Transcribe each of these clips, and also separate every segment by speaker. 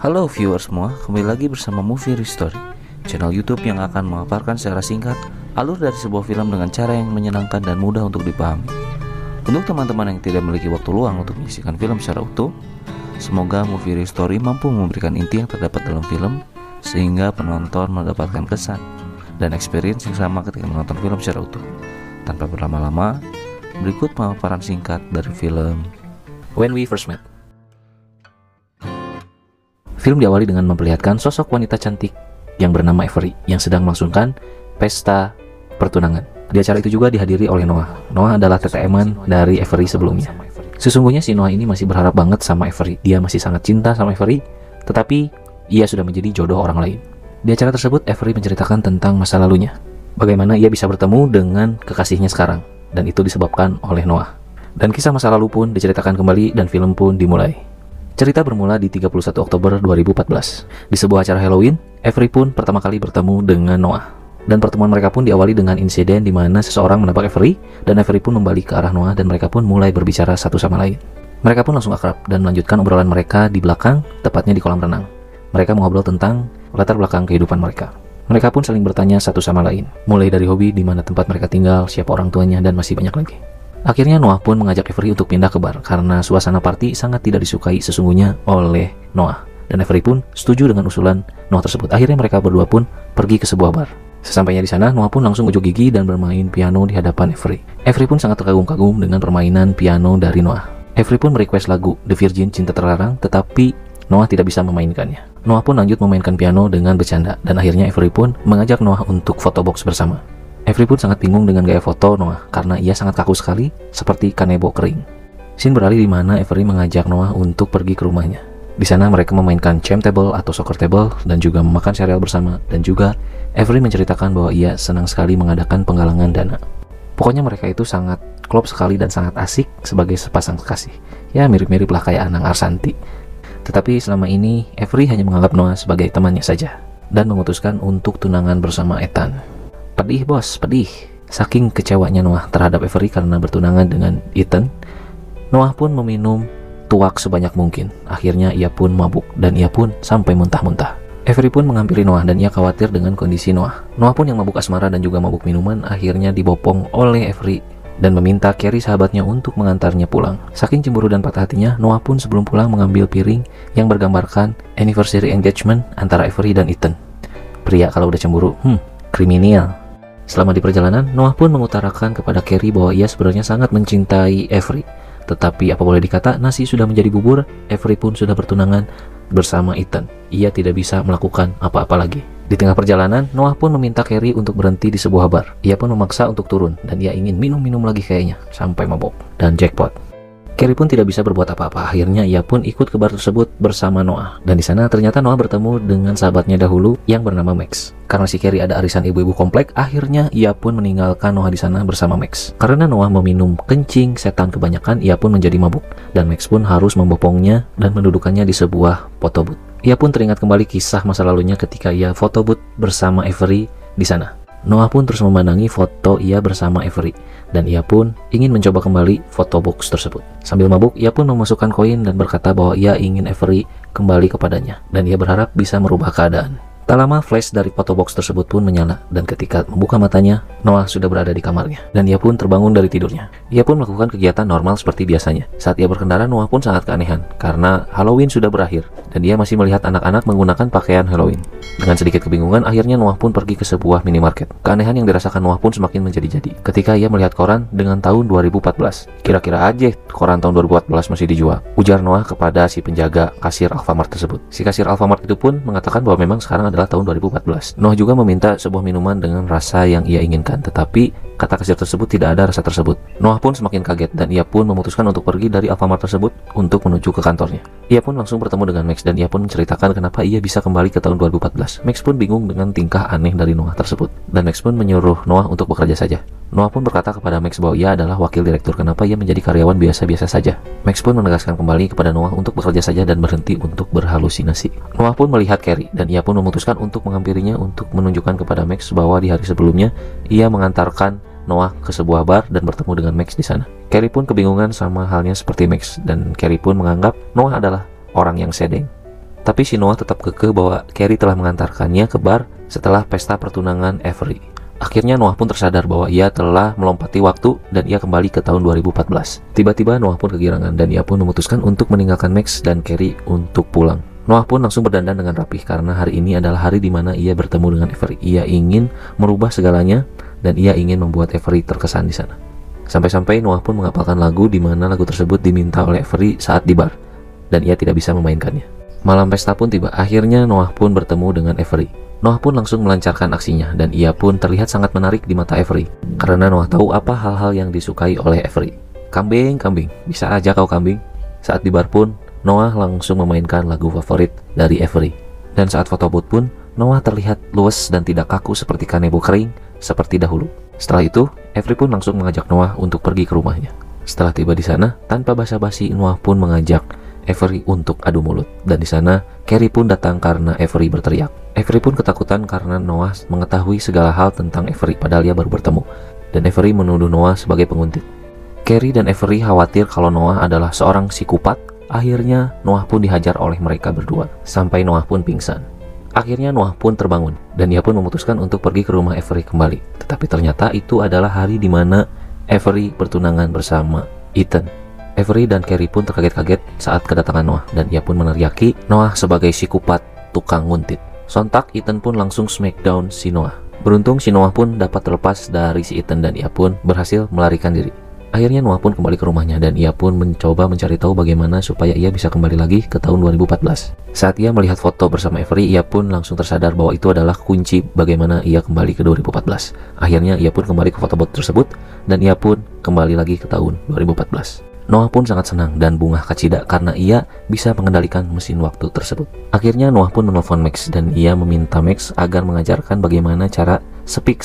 Speaker 1: Halo viewers semua, kembali lagi bersama Movie Restory, channel YouTube yang akan memaparkan secara singkat alur dari sebuah film dengan cara yang menyenangkan dan mudah untuk dipahami. Untuk teman-teman yang tidak memiliki waktu luang untuk menyaksikan film secara utuh, semoga Movie Restory mampu memberikan inti yang terdapat dalam film sehingga penonton mendapatkan kesan dan experience yang sama ketika menonton film secara utuh. Tanpa berlama-lama, berikut pemaparan singkat dari film When We First Met. Film diawali dengan memperlihatkan sosok wanita cantik yang bernama Avery yang sedang melangsungkan pesta pertunangan. Di acara itu juga dihadiri oleh Noah. Noah adalah TTM-an dari Avery sebelumnya. Sesungguhnya si Noah ini masih berharap banget sama Avery. Dia masih sangat cinta sama Avery, tetapi ia sudah menjadi jodoh orang lain. Di acara tersebut, Avery menceritakan tentang masa lalunya, bagaimana ia bisa bertemu dengan kekasihnya sekarang, dan itu disebabkan oleh Noah. Dan kisah masa lalu pun diceritakan kembali dan film pun dimulai. Cerita bermula di 31 Oktober 2014. Di sebuah acara Halloween, Avery pun pertama kali bertemu dengan Noah. Dan pertemuan mereka pun diawali dengan insiden di mana seseorang menabrak Avery, dan Avery pun membalik ke arah Noah dan mereka pun mulai berbicara satu sama lain. Mereka pun langsung akrab dan melanjutkan obrolan mereka di belakang, tepatnya di kolam renang. Mereka mengobrol tentang latar belakang kehidupan mereka. Mereka pun saling bertanya satu sama lain, mulai dari hobi, di mana tempat mereka tinggal, siapa orang tuanya, dan masih banyak lagi. Akhirnya Noah pun mengajak Avery untuk pindah ke bar karena suasana party sangat tidak disukai sesungguhnya oleh Noah. Dan Avery pun setuju dengan usulan Noah tersebut. Akhirnya mereka berdua pun pergi ke sebuah bar. Sesampainya di sana, Noah pun langsung ujuk gigi dan bermain piano di hadapan Avery. Avery pun sangat terkagum-kagum dengan permainan piano dari Noah. Avery pun merequest lagu The Virgin, Cinta Terlarang, tetapi Noah tidak bisa memainkannya. Noah pun lanjut memainkan piano dengan bercanda, dan akhirnya Avery pun mengajak Noah untuk fotobox bersama. Avery pun sangat bingung dengan gaya foto Noah, karena ia sangat kaku sekali, seperti kanebo kering. Scene beralih di mana Avery mengajak Noah untuk pergi ke rumahnya. Di sana mereka memainkan cham table atau soccer table, dan juga memakan sereal bersama, dan juga Avery menceritakan bahwa ia senang sekali mengadakan penggalangan dana. Pokoknya mereka itu sangat klop sekali dan sangat asik sebagai sepasang kekasih. Ya, mirip-mirip lah kayak Anang Arsanti. Tetapi selama ini, Avery hanya menganggap Noah sebagai temannya saja, dan memutuskan untuk tunangan bersama Ethan. Pedih bos, pedih. Saking kecewanya Noah terhadap Avery karena bertunangan dengan Ethan, Noah pun meminum tuak sebanyak mungkin. Akhirnya ia pun mabuk, dan ia pun sampai muntah-muntah. Avery pun menghampiri Noah dan ia khawatir dengan kondisi Noah. Noah pun yang mabuk asmara dan juga mabuk minuman akhirnya dibopong oleh Avery dan meminta Carrie sahabatnya untuk mengantarnya pulang. Saking cemburu dan patah hatinya, Noah pun sebelum pulang mengambil piring yang bergambarkan anniversary engagement antara Avery dan Ethan. Pria kalau udah cemburu, kriminal. Selama di perjalanan, Noah pun mengutarakan kepada Carrie bahwa ia sebenarnya sangat mencintai Avery. Tetapi apa boleh dikata, nasi sudah menjadi bubur, Avery pun sudah bertunangan bersama Ethan. Ia tidak bisa melakukan apa-apa lagi. Di tengah perjalanan, Noah pun meminta Carrie untuk berhenti di sebuah bar. Ia pun memaksa untuk turun, dan ia ingin minum-minum lagi kayaknya, sampai mabok. Dan jackpot. Carrie pun tidak bisa berbuat apa-apa. Akhirnya ia pun ikut ke bar tersebut bersama Noah. Dan di sana ternyata Noah bertemu dengan sahabatnya dahulu yang bernama Max. Karena si Carrie ada arisan ibu-ibu komplek, akhirnya ia pun meninggalkan Noah di sana bersama Max. Karena Noah meminum kencing setan kebanyakan, ia pun menjadi mabuk. Dan Max pun harus membopongnya dan mendudukannya di sebuah photobooth. Ia pun teringat kembali kisah masa lalunya ketika ia photobooth bersama Avery di sana. Noah pun terus memandangi foto ia bersama Avery, dan ia pun ingin mencoba kembali photobox tersebut. Sambil mabuk, ia pun memasukkan koin dan berkata bahwa ia ingin Avery kembali kepadanya, dan ia berharap bisa merubah keadaan. Tak lama, flash dari photobox tersebut pun menyala, dan ketika membuka matanya, Noah sudah berada di kamarnya, dan ia pun terbangun dari tidurnya. Ia pun melakukan kegiatan normal seperti biasanya. Saat ia berkendara, Noah pun sangat keanehan, karena Halloween sudah berakhir, dan dia masih melihat anak-anak menggunakan pakaian Halloween. Dengan sedikit kebingungan, akhirnya Noah pun pergi ke sebuah minimarket. Keanehan yang dirasakan Noah pun semakin menjadi-jadi, ketika ia melihat koran dengan tahun 2014. Kira-kira aja koran tahun 2014 masih dijual, ujar Noah kepada si penjaga kasir Alfamart tersebut. Si kasir Alfamart itu pun mengatakan bahwa memang sekarang adalah tahun 2014. Noah juga meminta sebuah minuman dengan rasa yang ia inginkan, tetapi kata kasir tersebut tidak ada rasa tersebut. Noah pun semakin kaget dan ia pun memutuskan untuk pergi dari Alfamart tersebut untuk menuju ke kantornya. Ia pun langsung bertemu dengan Max dan ia pun menceritakan kenapa ia bisa kembali ke tahun 2014. Max pun bingung dengan tingkah aneh dari Noah tersebut, dan Max pun menyuruh Noah untuk bekerja saja. Noah pun berkata kepada Max bahwa ia adalah wakil direktur, kenapa ia menjadi karyawan biasa-biasa saja. Max pun menegaskan kembali kepada Noah untuk bekerja saja dan berhenti untuk berhalusinasi. Noah pun melihat Carrie dan ia pun memutuskan untuk menghampirinya untuk menunjukkan kepada Max bahwa di hari sebelumnya ia mengantarkan Noah ke sebuah bar dan bertemu dengan Max di sana. Carrie pun kebingungan sama halnya seperti Max, dan Carrie pun menganggap Noah adalah orang yang sedeng. Tapi si Noah tetap kekeh bahwa Carrie telah mengantarkannya ke bar setelah pesta pertunangan Avery. Akhirnya Noah pun tersadar bahwa ia telah melompati waktu dan ia kembali ke tahun 2014. Tiba-tiba Noah pun kegirangan dan ia pun memutuskan untuk meninggalkan Max dan Carrie untuk pulang. Noah pun langsung berdandan dengan rapih karena hari ini adalah hari di mana ia bertemu dengan Avery. Ia ingin merubah segalanya dan ia ingin membuat Avery terkesan di sana. Sampai-sampai Noah pun menghafalkan lagu di mana lagu tersebut diminta oleh Avery saat di bar dan ia tidak bisa memainkannya. Malam pesta pun tiba. Akhirnya Noah pun bertemu dengan Avery. Noah pun langsung melancarkan aksinya dan ia pun terlihat sangat menarik di mata Avery karena Noah tahu apa hal-hal yang disukai oleh Avery. Kambing, bisa aja kau kambing. Saat di bar pun Noah langsung memainkan lagu favorit dari Avery. Dan saat foto booth pun Noah terlihat luwes dan tidak kaku seperti kanebo kering seperti dahulu. Setelah itu Avery pun langsung mengajak Noah untuk pergi ke rumahnya. Setelah tiba di sana, tanpa basa-basi Noah pun mengajak Avery untuk adu mulut. Dan di sana Carrie pun datang karena Avery berteriak. Avery pun ketakutan karena Noah mengetahui segala hal tentang Avery padahal ia baru bertemu. Dan Avery menuduh Noah sebagai penguntit. Carrie dan Avery khawatir kalau Noah adalah seorang psikopat. Akhirnya Noah pun dihajar oleh mereka berdua sampai Noah pun pingsan. Akhirnya Noah pun terbangun dan ia pun memutuskan untuk pergi ke rumah Avery kembali. Tetapi ternyata itu adalah hari di mana Avery bertunangan bersama Ethan. Avery dan Carrie pun terkaget-kaget saat kedatangan Noah dan ia pun meneriaki Noah sebagai psikopat tukang nguntit. Sontak Ethan pun langsung smackdown si Noah. Beruntung si Noah pun dapat terlepas dari si Ethan dan ia pun berhasil melarikan diri. Akhirnya Noah pun kembali ke rumahnya dan ia pun mencoba mencari tahu bagaimana supaya ia bisa kembali lagi ke tahun 2014. Saat ia melihat foto bersama Avery, ia pun langsung tersadar bahwa itu adalah kunci bagaimana ia kembali ke 2014. Akhirnya ia pun kembali ke foto booth tersebut dan ia pun kembali lagi ke tahun 2014. Noah pun sangat senang dan bungah kacida karena ia bisa mengendalikan mesin waktu tersebut. Akhirnya Noah pun menelpon Max dan ia meminta Max agar mengajarkan bagaimana cara speak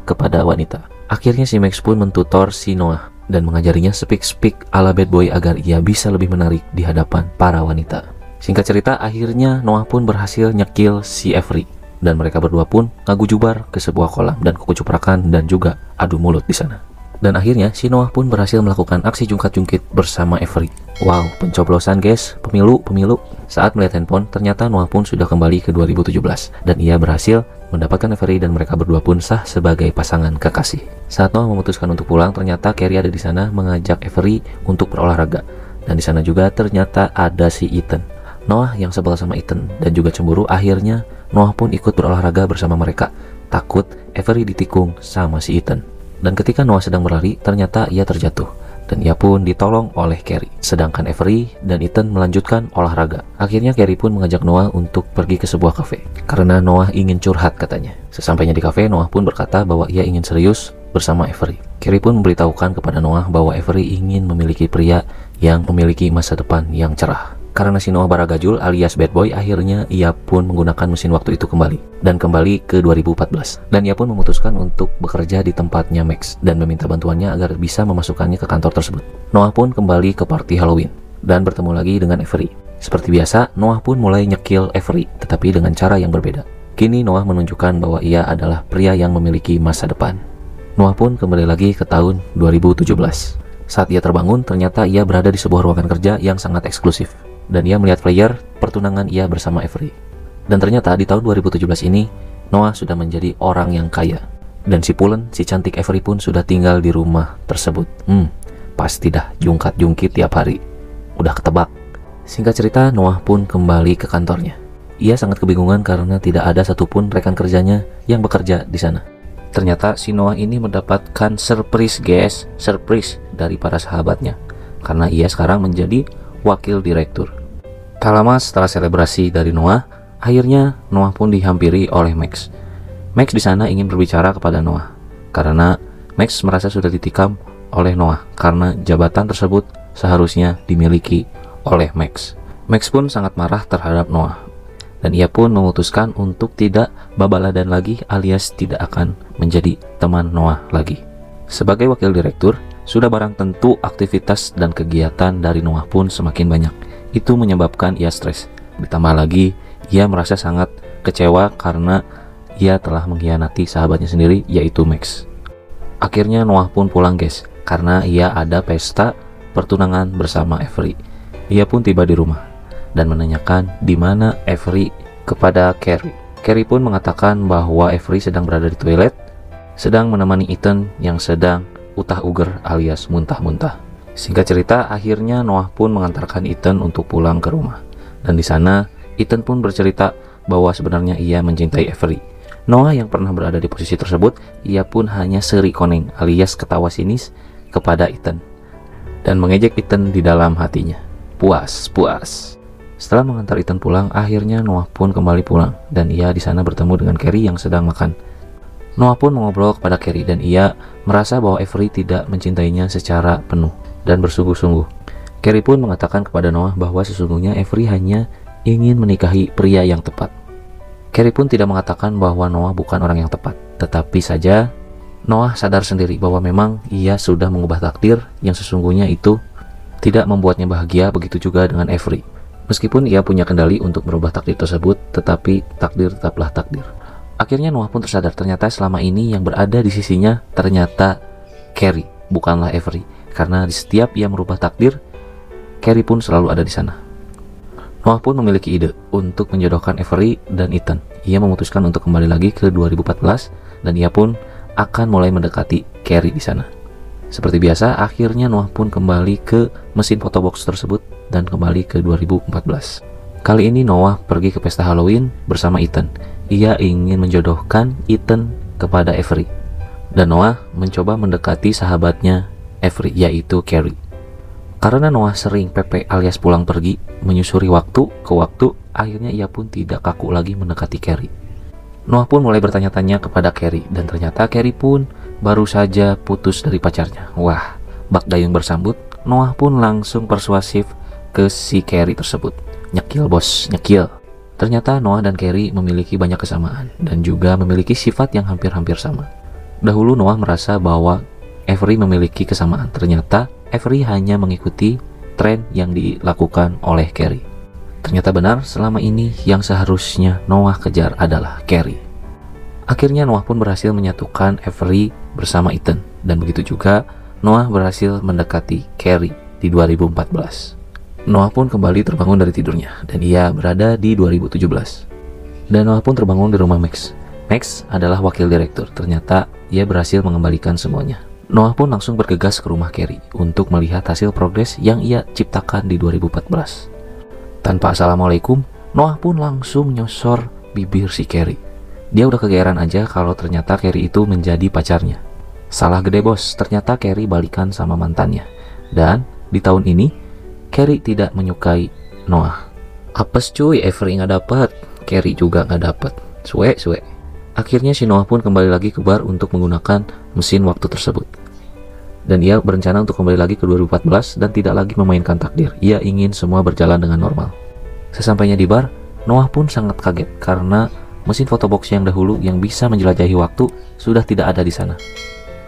Speaker 1: kepada wanita. Akhirnya si Max pun mentutor si Noah dan mengajarinya speak ala bad boy agar ia bisa lebih menarik di hadapan para wanita. Singkat cerita, akhirnya Noah pun berhasil nyekil si Avery dan mereka berdua pun ngagujubar ke sebuah kolam dan kukucuprakan dan juga adu mulut di sana. Dan akhirnya si Noah pun berhasil melakukan aksi jungkat-jungkit bersama Avery. Wow, pencoblosan guys, pemilu. Saat melihat handphone, ternyata Noah pun sudah kembali ke 2017 dan ia berhasil mendapatkan Avery dan mereka berdua pun sah sebagai pasangan kekasih. Saat Noah memutuskan untuk pulang, ternyata Carrie ada di sana mengajak Avery untuk berolahraga. Dan di sana juga ternyata ada si Ethan. Noah yang sebel sama Ethan dan juga cemburu, akhirnya Noah pun ikut berolahraga bersama mereka. Takut Avery ditikung sama si Ethan. Dan ketika Noah sedang berlari, ternyata ia terjatuh dan ia pun ditolong oleh Carrie. Sedangkan Avery dan Ethan melanjutkan olahraga. Akhirnya Carrie pun mengajak Noah untuk pergi ke sebuah kafe karena Noah ingin curhat katanya. Sesampainya di kafe, Noah pun berkata bahwa ia ingin serius bersama Avery. Carrie pun memberitahukan kepada Noah bahwa Avery ingin memiliki pria yang memiliki masa depan yang cerah. Karena si Noah baragajul alias bad boy, akhirnya ia pun menggunakan mesin waktu itu kembali dan kembali ke 2014. Dan ia pun memutuskan untuk bekerja di tempatnya Max dan meminta bantuannya agar bisa memasukkannya ke kantor tersebut. Noah pun kembali ke party Halloween dan bertemu lagi dengan Avery. Seperti biasa, Noah pun mulai nyekil Avery, tetapi dengan cara yang berbeda. Kini Noah menunjukkan bahwa ia adalah pria yang memiliki masa depan. Noah pun kembali lagi ke tahun 2017. Saat ia terbangun, ternyata ia berada di sebuah ruangan kerja yang sangat eksklusif. Dan ia melihat flyer pertunangan ia bersama Avery. Dan ternyata di tahun 2017 ini, Noah sudah menjadi orang yang kaya. Dan si Pulen, si cantik Avery pun sudah tinggal di rumah tersebut. Pasti dah jungkat-jungkit tiap hari. Udah ketebak. Singkat cerita, Noah pun kembali ke kantornya. Ia sangat kebingungan karena tidak ada satupun rekan kerjanya yang bekerja di sana. Ternyata si Noah ini mendapatkan surprise dari para sahabatnya. Karena ia sekarang menjadi wakil direktur. Tak lama setelah selebrasi dari Noah, akhirnya Noah pun dihampiri oleh Max. Max di sana ingin berbicara kepada Noah karena Max merasa sudah ditikam oleh Noah karena jabatan tersebut seharusnya dimiliki oleh Max. Max pun sangat marah terhadap Noah dan ia pun memutuskan untuk tidak babaladan lagi alias tidak akan menjadi teman Noah lagi. Sebagai wakil direktur, sudah barang tentu aktivitas dan kegiatan dari Noah pun semakin banyak. Itu menyebabkan ia stres. Ditambah lagi, ia merasa sangat kecewa karena ia telah mengkhianati sahabatnya sendiri, yaitu Max. Akhirnya Noah pun pulang guys, karena ia ada pesta pertunangan bersama Avery. Ia pun tiba di rumah. dan menanyakan di mana Avery kepada Carrie. Carrie pun mengatakan bahwa Avery sedang berada di toilet, sedang menemani Ethan yang sedang utah-uger alias muntah-muntah. Singkat cerita, akhirnya Noah pun mengantarkan Ethan untuk pulang ke rumah. Dan di sana, Ethan pun bercerita bahwa sebenarnya ia mencintai Avery. Noah yang pernah berada di posisi tersebut, ia pun hanya seri koneng alias ketawa sinis kepada Ethan dan mengejek Ethan di dalam hatinya. Puas. Setelah mengantar Ethan pulang, akhirnya Noah pun kembali pulang dan ia di sana bertemu dengan Carrie yang sedang makan. Noah pun mengobrol kepada Carrie dan ia merasa bahwa Avery tidak mencintainya secara penuh dan bersungguh-sungguh. Carrie pun mengatakan kepada Noah bahwa sesungguhnya Avery hanya ingin menikahi pria yang tepat. Carrie pun tidak mengatakan bahwa Noah bukan orang yang tepat, tetapi saja Noah sadar sendiri bahwa memang ia sudah mengubah takdir yang sesungguhnya itu tidak membuatnya bahagia, begitu juga dengan Avery. Meskipun ia punya kendali untuk merubah takdir tersebut, tetapi takdir tetaplah takdir. Akhirnya Noah pun tersadar ternyata selama ini yang berada di sisinya ternyata Carrie, bukanlah Avery. Karena di setiap ia merubah takdir, Carrie pun selalu ada di sana. Noah pun memiliki ide untuk menjodohkan Avery dan Ethan. Ia memutuskan untuk kembali lagi ke 2014 dan ia pun akan mulai mendekati Carrie di sana. Seperti biasa, akhirnya Noah pun kembali ke mesin fotobox tersebut dan kembali ke 2014. Kali ini Noah pergi ke pesta Halloween bersama Ethan. Ia ingin menjodohkan Ethan kepada Avery. Dan Noah mencoba mendekati sahabatnya Avery, yaitu Carrie. Karena Noah sering PP alias pulang pergi, menyusuri waktu ke waktu, akhirnya ia pun tidak kaku lagi mendekati Carrie. Noah pun mulai bertanya-tanya kepada Carrie, dan ternyata Carrie pun baru saja putus dari pacarnya. Wah, bak dayung bersambut, Noah pun langsung persuasif ke si Carrie tersebut. Nyekil bos, nyekil. Ternyata Noah dan Carrie memiliki banyak kesamaan, dan juga memiliki sifat yang hampir-hampir sama. Dahulu Noah merasa bahwa Avery memiliki kesamaan, ternyata Avery hanya mengikuti tren yang dilakukan oleh Carrie. Ternyata benar, selama ini yang seharusnya Noah kejar adalah Carrie. Akhirnya Noah pun berhasil menyatukan Avery bersama Ethan, dan begitu juga Noah berhasil mendekati Carrie di 2014. Noah pun kembali terbangun dari tidurnya, dan ia berada di 2017. Dan Noah pun terbangun di rumah Max. Max adalah wakil direktur, ternyata ia berhasil mengembalikan semuanya. Noah pun langsung bergegas ke rumah Carrie untuk melihat hasil progres yang ia ciptakan di 2014. Tanpa assalamualaikum, Noah pun langsung nyosor bibir si Carrie. Dia udah kegeeran aja kalau ternyata Carrie itu menjadi pacarnya. Salah gede bos, ternyata Carrie balikan sama mantannya. Dan di tahun ini, Carrie tidak menyukai Noah. Apes cuy, Avery nggak dapet, Carrie juga nggak dapet. Suwe. Akhirnya si Noah pun kembali lagi ke bar untuk menggunakan mesin waktu tersebut. Dan ia berencana untuk kembali lagi ke 2014 dan tidak lagi memainkan takdir. Ia ingin semua berjalan dengan normal. Sesampainya di bar, Noah pun sangat kaget karena mesin fotobox yang dahulu yang bisa menjelajahi waktu sudah tidak ada di sana.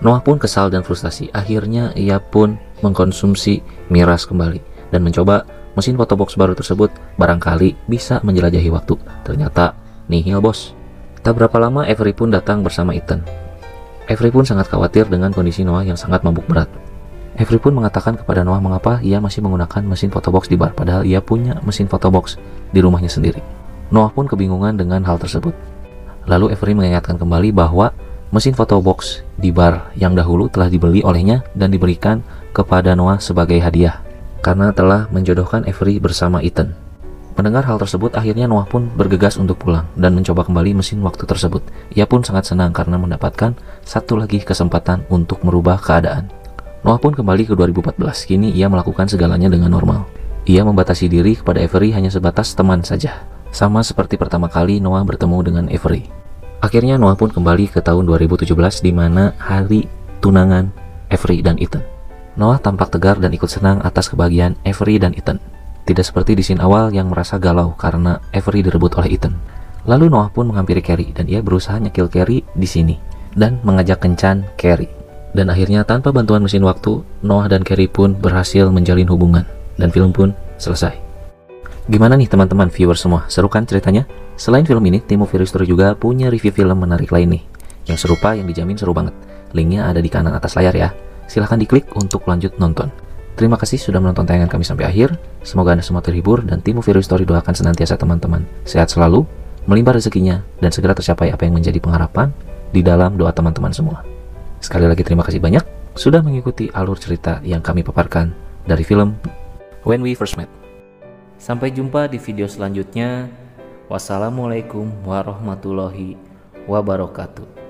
Speaker 1: Noah pun kesal dan frustasi. Akhirnya ia pun mengkonsumsi miras kembali dan mencoba mesin fotobox baru tersebut barangkali bisa menjelajahi waktu. Ternyata nihil bos. Tak berapa lama Avery pun datang bersama Ethan. Avery pun sangat khawatir dengan kondisi Noah yang sangat mabuk berat. Avery pun mengatakan kepada Noah mengapa ia masih menggunakan mesin fotobox di bar padahal ia punya mesin fotobox di rumahnya sendiri. Noah pun kebingungan dengan hal tersebut. Lalu Avery mengingatkan kembali bahwa mesin fotobox di bar yang dahulu telah dibeli olehnya dan diberikan kepada Noah sebagai hadiah karena telah menjodohkan Avery bersama Ethan. Mendengar hal tersebut, akhirnya Noah pun bergegas untuk pulang dan mencoba kembali mesin waktu tersebut. Ia pun sangat senang karena mendapatkan satu lagi kesempatan untuk merubah keadaan. Noah pun kembali ke 2014. Kini ia melakukan segalanya dengan normal. Ia membatasi diri kepada Avery hanya sebatas teman saja. Sama seperti pertama kali Noah bertemu dengan Avery. Akhirnya Noah pun kembali ke tahun 2017 di mana hari tunangan Avery dan Ethan. Noah tampak tegar dan ikut senang atas kebahagiaan Avery dan Ethan. Tidak seperti di scene awal yang merasa galau karena Avery direbut oleh Ethan. Lalu Noah pun menghampiri Carrie dan ia berusaha nyekil Carrie di sini dan mengajak kencan Carrie. Dan akhirnya tanpa bantuan mesin waktu, Noah dan Carrie pun berhasil menjalin hubungan dan film pun selesai. Gimana nih teman-teman viewer semua, seru kan ceritanya? Selain film ini, tim Movie Review juga punya review film menarik lain nih yang serupa yang dijamin seru banget. Linknya ada di kanan atas layar ya. Silahkan diklik untuk lanjut nonton. Terima kasih sudah menonton tayangan kami sampai akhir. Semoga Anda semua terhibur dan tim Movie Review Story doakan senantiasa teman-teman sehat selalu, melimpah rezekinya, dan segera tercapai apa yang menjadi pengharapan di dalam doa teman-teman semua. Sekali lagi terima kasih banyak sudah mengikuti alur cerita yang kami paparkan dari film When We First Met. Sampai jumpa di video selanjutnya. Wassalamualaikum warahmatullahi wabarakatuh.